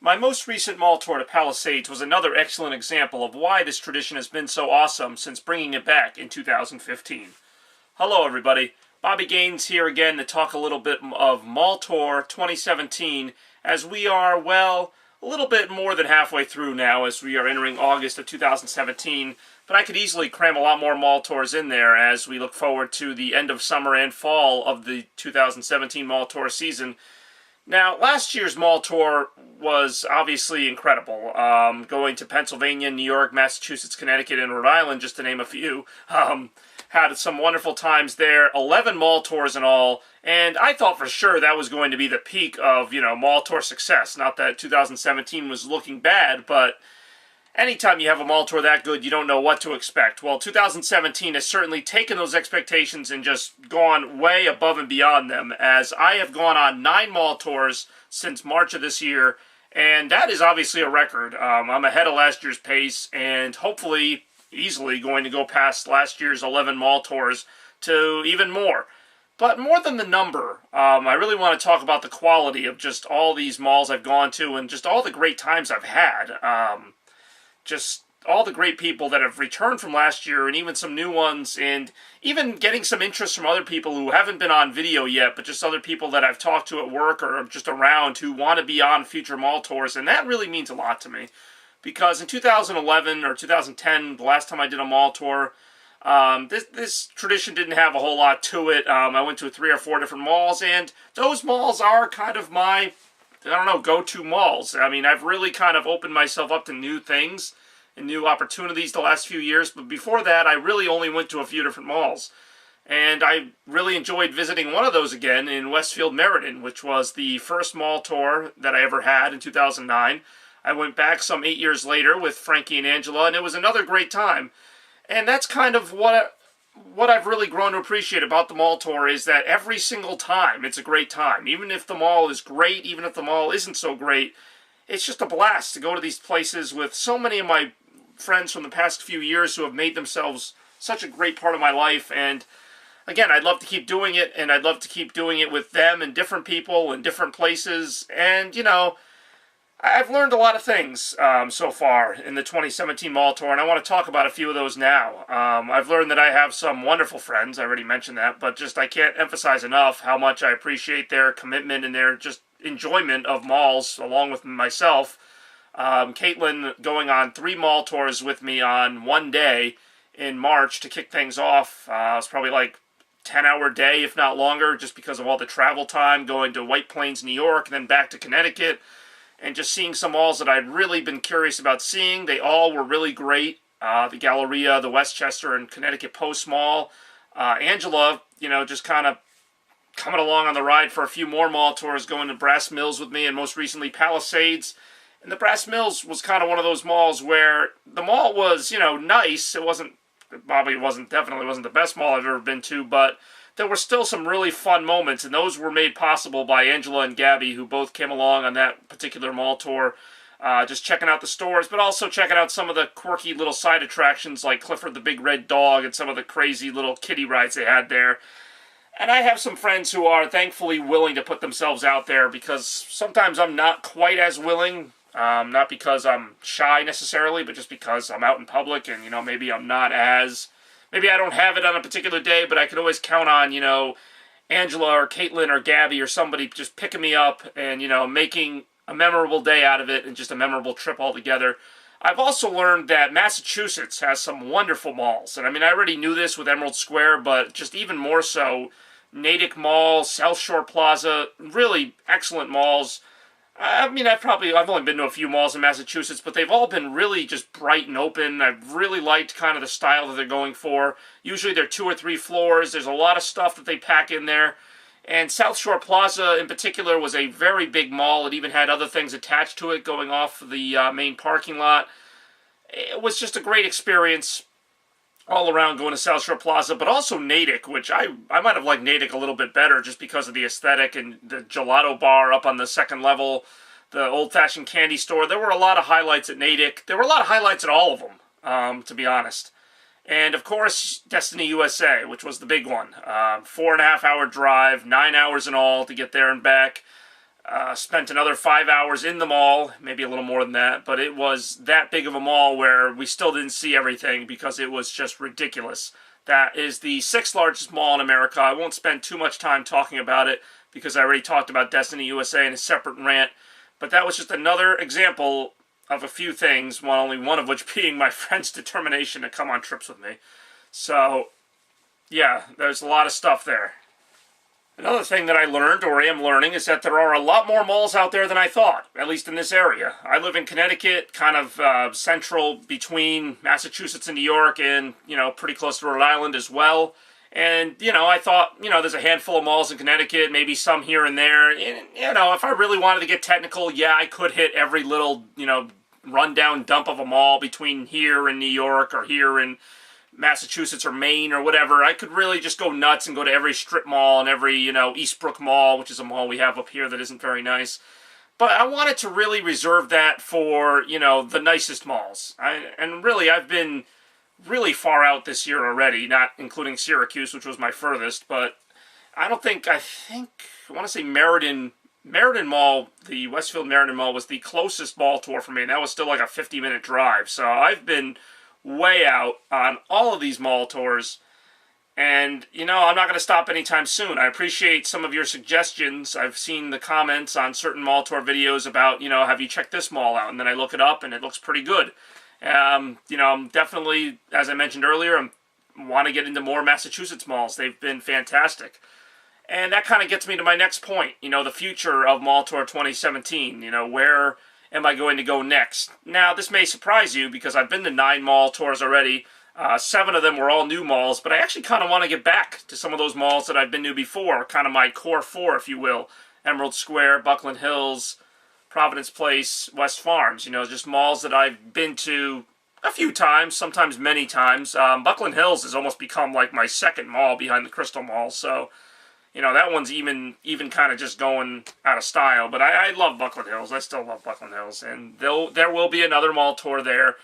My most recent mall tour to Palisades was another excellent example of why this tradition has been so awesome since bringing it back in 2015. Hello everybody, Bobby Gaines here again to talk a little bit of Mall Tour 2017 as we are, well, a little bit more than halfway through now as we are entering August of 2017, but I could easily cram a lot more mall tours in there as we look forward to the end of summer and fall of the 2017 mall tour season. Now, last year's mall tour was obviously incredible. Going to Pennsylvania, New York, Massachusetts, Connecticut, and Rhode Island, just to name a few. Had some wonderful times there. 11 mall tours in all, and I thought for sure that was going to be the peak of, mall tour success. Not that 2017 was looking bad, but anytime you have a mall tour that good, you don't know what to expect. Well, 2017 has certainly taken those expectations and just gone way above and beyond them, as I have gone on 9 mall tours since March of this year, and that is obviously a record. I'm ahead of last year's pace, and hopefully easily going to go past last year's 11 mall tours to even more. But more than the number, I really want to talk about the quality of just all these malls I've gone to and just all the great times I've had. Just all the great people that have returned from last year and even some new ones, and even getting some interest from other people who haven't been on video yet, but just other people that I've talked to at work or just around who want to be on future mall tours, and that really means a lot to me. Because in 2011 or 2010, the last time I did a mall tour, this tradition didn't have a whole lot to it. I went to 3 or 4 different malls, and those malls are kind of my, go-to malls. I mean, I've really kind of opened myself up to new things and new opportunities the last few years, but before that, I really only went to a few different malls. And I really enjoyed visiting one of those again in Westfield, Meriden, which was the first mall tour that I ever had in 2009. I went back some 8 years later with Frankie and Angela, and it was another great time. And that's kind of what I've really grown to appreciate about the mall tour, is that every single time it's a great time. Even if the mall is great, even if the mall isn't so great, it's just a blast to go to these places with so many of my friends from the past few years who have made themselves such a great part of my life. And again, I'd love to keep doing it, and I'd love to keep doing it with them and different people and different places. And, I've learned a lot of things so far in the 2017 mall tour, and I want to talk about a few of those now. I've learned that I have some wonderful friends. I already mentioned that, but just I can't emphasize enough how much I appreciate their commitment and their just enjoyment of malls, along with myself. Caitlin going on 3 mall tours with me on one day in March to kick things off. It was probably like 10-hour day, if not longer, just because of all the travel time, going to White Plains, New York, and then back to Connecticut, and just seeing some malls that I'd really been curious about seeing. They all were really great. The Galleria, the Westchester, and Connecticut Post Mall. Angela, just kind of coming along on the ride for a few more mall tours, going to Brass Mills with me, and most recently Palisades. And the Brass Mills was kind of one of those malls where the mall was, nice. It definitely wasn't the best mall I've ever been to, but there were still some really fun moments, and those were made possible by Angela and Gabby, who both came along on that particular mall tour, just checking out the stores, but also checking out some of the quirky little side attractions like Clifford the Big Red Dog and some of the crazy little kiddie rides they had there. And I have some friends who are thankfully willing to put themselves out there, because sometimes I'm not quite as willing, not because I'm shy necessarily, but just because I'm out in public and, maybe maybe I don't have it on a particular day, but I could always count on, Angela or Caitlin or Gabby or somebody just picking me up and, making a memorable day out of it and just a memorable trip altogether. I've also learned that Massachusetts has some wonderful malls. And I already knew this with Emerald Square, but just even more so, Natick Mall, South Shore Plaza, really excellent malls. I've only been to a few malls in Massachusetts, but they've all been really just bright and open. I've really liked kind of the style that they're going for. Usually they're 2 or 3 floors. There's a lot of stuff that they pack in there. And South Shore Plaza in particular was a very big mall. It even had other things attached to it going off the main parking lot. It was just a great experience all around going to South Shore Plaza, but also Natick, which I might have liked Natick a little bit better just because of the aesthetic and the gelato bar up on the second level, the old-fashioned candy store. There were a lot of highlights at Natick. There were a lot of highlights at all of them, to be honest. And, of course, Destiny USA, which was the big one. 4.5-hour drive, 9 hours in all to get there and back. Spent another 5 hours in the mall, maybe a little more than that, but it was that big of a mall where we still didn't see everything because it was just ridiculous. That is the 6th largest mall in America. I won't spend too much time talking about it because I already talked about Destiny USA in a separate rant, but that was just another example of a few things, only one of which being my friend's determination to come on trips with me. So, yeah, there's a lot of stuff there. Another thing that I learned, or am learning, is that there are a lot more malls out there than I thought, at least in this area. I live in Connecticut, kind of central between Massachusetts and New York, and, pretty close to Rhode Island as well. And, I thought, there's a handful of malls in Connecticut, maybe some here and there. And, if I really wanted to get technical, yeah, I could hit every little, rundown dump of a mall between here and New York, or here in Massachusetts or Maine or whatever. I could really just go nuts and go to every strip mall and every, Eastbrook Mall, which is a mall we have up here that isn't very nice. But I wanted to really reserve that for, the nicest malls. I've been really far out this year already, not including Syracuse, which was my furthest, but I want to say Meriden Mall, the Westfield Meriden Mall was the closest mall tour for me, and that was still like a 50-minute drive. So I've been way out on all of these mall tours, and I'm not going to stop anytime soon. I appreciate some of your suggestions. I've seen the comments on certain mall tour videos about, have you checked this mall out? And then I look it up and it looks pretty good. I'm definitely, as I mentioned earlier, I want to get into more Massachusetts malls. They've been fantastic. And that kind of gets me to my next point, the future of Mall Tour 2017. Where am I going to go next? Now, this may surprise you because I've been to 9 mall tours already. 7 of them were all new malls, but I actually kind of want to get back to some of those malls that I've been to before, kind of my core 4, if you will. Emerald Square, Buckland Hills, Providence Place, West Farms. Just malls that I've been to a few times, sometimes many times. Buckland Hills has almost become like my second mall behind the Crystal Mall, so that one's even kind of just going out of style. But I love Buckland Hills. I still love Buckland Hills. And there will be another mall tour there.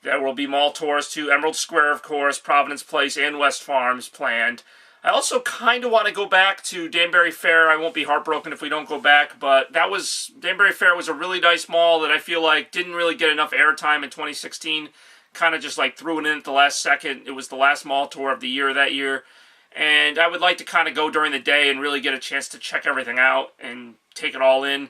There will be mall tours to Emerald Square, of course, Providence Place, and West Farms planned. I also kind of want to go back to Danbury Fair. I won't be heartbroken if we don't go back, but Danbury Fair was a really nice mall that I feel like didn't really get enough airtime in 2016. Kind of just like threw it in at the last second. It was the last mall tour of the year that year. And I would like to kind of go during the day and really get a chance to check everything out and take it all in.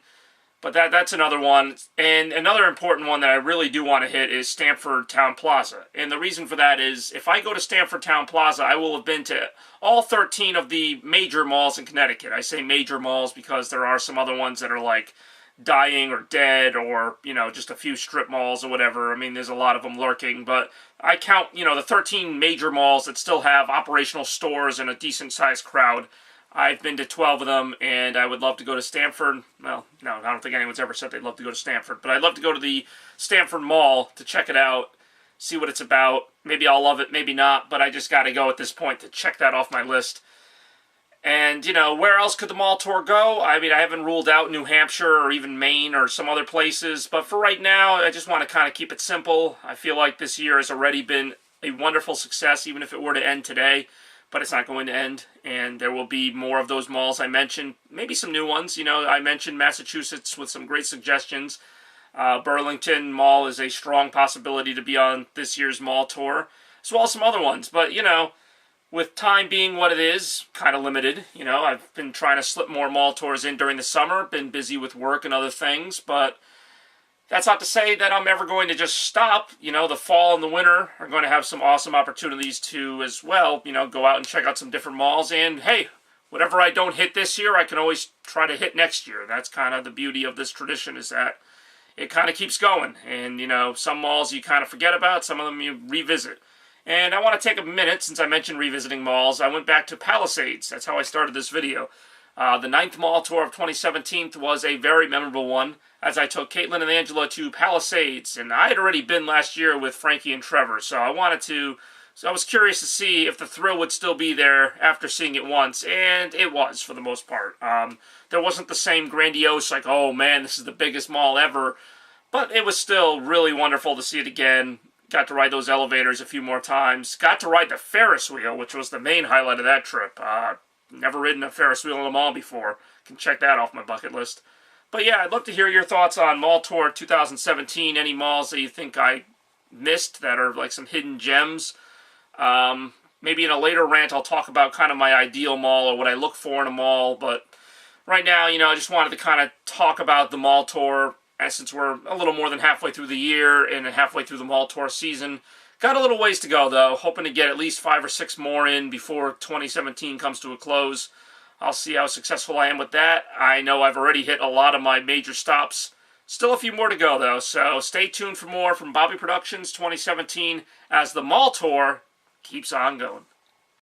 But that's another one. And another important one that I really do want to hit is Stamford Town Plaza. And the reason for that is if I go to Stamford Town Plaza, I will have been to all 13 of the major malls in Connecticut. I say major malls because there are some other ones that are like dying or dead or, just a few strip malls or whatever. I mean, there's a lot of them lurking. But I count, the 13 major malls that still have operational stores and a decent-sized crowd. I've been to 12 of them, and I would love to go to Stamford. Well, no, I don't think anyone's ever said they'd love to go to Stamford, but I'd love to go to the Stamford Mall to check it out, see what it's about. Maybe I'll love it, maybe not, but I just got to go at this point to check that off my list. And, where else could the mall tour go? I mean, I haven't ruled out New Hampshire or even Maine or some other places, but for right now, I just want to kind of keep it simple. I feel like this year has already been a wonderful success, even if it were to end today. But it's not going to end, and there will be more of those malls I mentioned. Maybe some new ones. I mentioned Massachusetts with some great suggestions. Burlington Mall is a strong possibility to be on this year's mall tour, as well as some other ones. But, with time being what it is, kind of limited, I've been trying to slip more mall tours in during the summer, been busy with work and other things, but that's not to say that I'm ever going to just stop. The fall and the winter are going to have some awesome opportunities to as well, go out and check out some different malls. And hey, whatever I don't hit this year, I can always try to hit next year. That's kind of the beauty of this tradition, is that it kind of keeps going. And, some malls you kind of forget about, some of them you revisit. And I want to take a minute, since I mentioned revisiting malls. I went back to Palisades. That's how I started this video. The 9th mall tour of 2017 was a very memorable one, as I took Caitlin and Angela to Palisades, and I had already been last year with Frankie and Trevor, so I was curious to see if the thrill would still be there after seeing it once, and it was, for the most part. There wasn't the same grandiose, like, oh man, this is the biggest mall ever, but it was still really wonderful to see it again. Got to ride those elevators a few more times. Got to ride the Ferris wheel, which was the main highlight of that trip. Never ridden a Ferris wheel in a mall before. Can check that off my bucket list. But yeah, I'd love to hear your thoughts on Mall Tour 2017. Any malls that you think I missed that are like some hidden gems. Maybe in a later rant I'll talk about kind of my ideal mall or what I look for in a mall. But right now, I just wanted to kind of talk about the Mall Tour. And since we're a little more than halfway through the year and halfway through the Mall Tour season, got a little ways to go though. Hoping to get at least 5 or 6 more in before 2017 comes to a close. I'll see how successful I am with that. I know I've already hit a lot of my major stops. Still a few more to go, though, so stay tuned for more from Bobby Productions 2017 as the Mall Tour keeps on going.